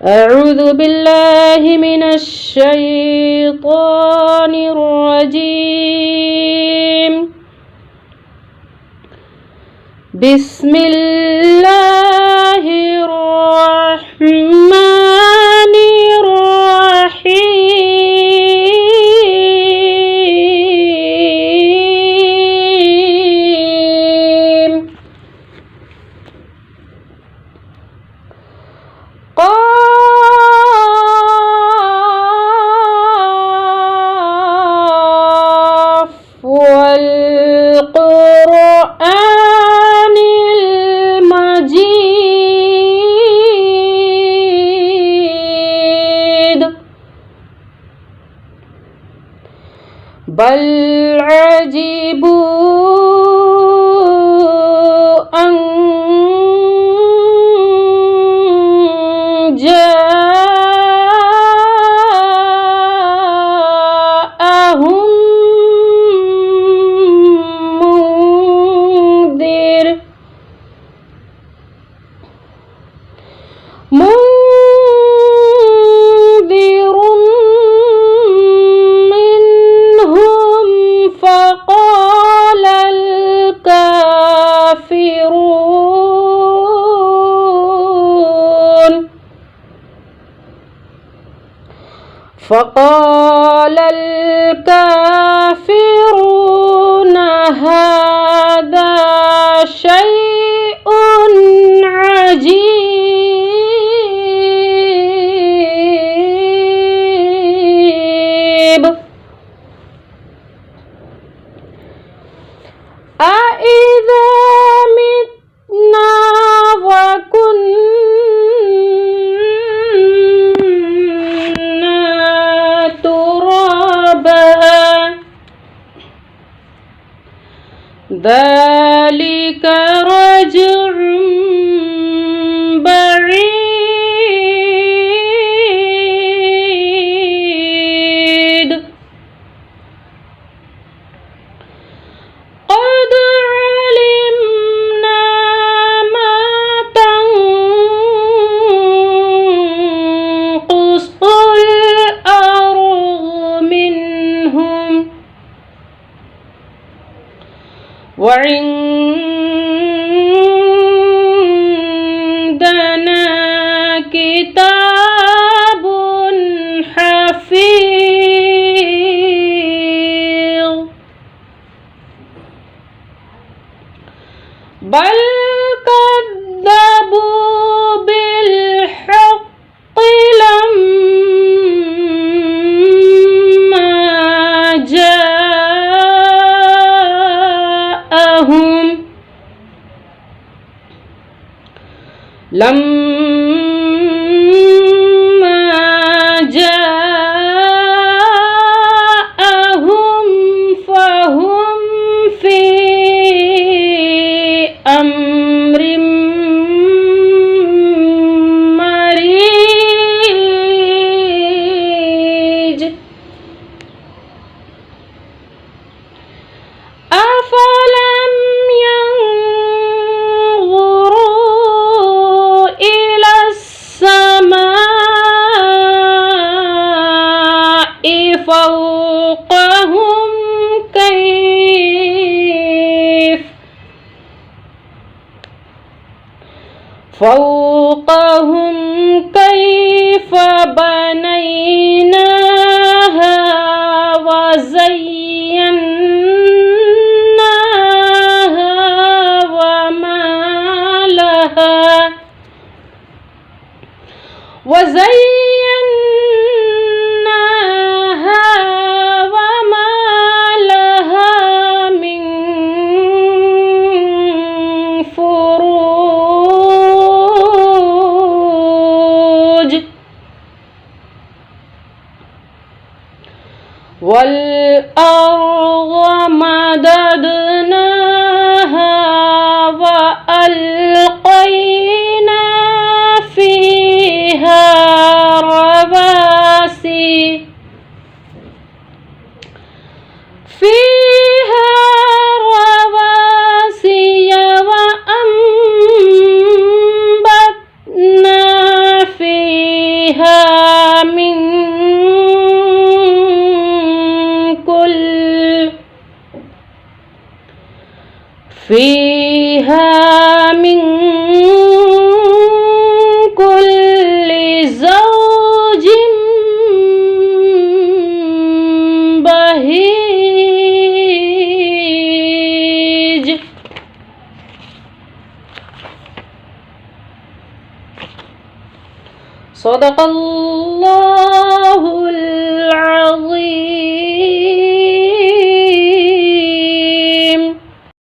أعوذ بالله من الشيطان الرجيم. بسم الله الرحمن الرحيم. قاف والقرآن المجيد. بل عجبوا أن جاءهم منذر منهم فقال الكافرون هذا شيء عجيب. أإذا متنا وكنا ترابا ذلك رجع بعيد. قد علمنا ما تنقص الأرض منهم وعندنا كتاب حفيظ. بل كذبوا بالحق لما جاءهم فهم في أمر مريج. أفلم ينظروا إلى السماء فوقهم كيف بنيناها وزيناها وما لها من فروج. والأرض مددناها وألقينا فيها رواسي وأنبتنا فيها من كل فيها من كل زوج بهيج. صدق الله العظيم.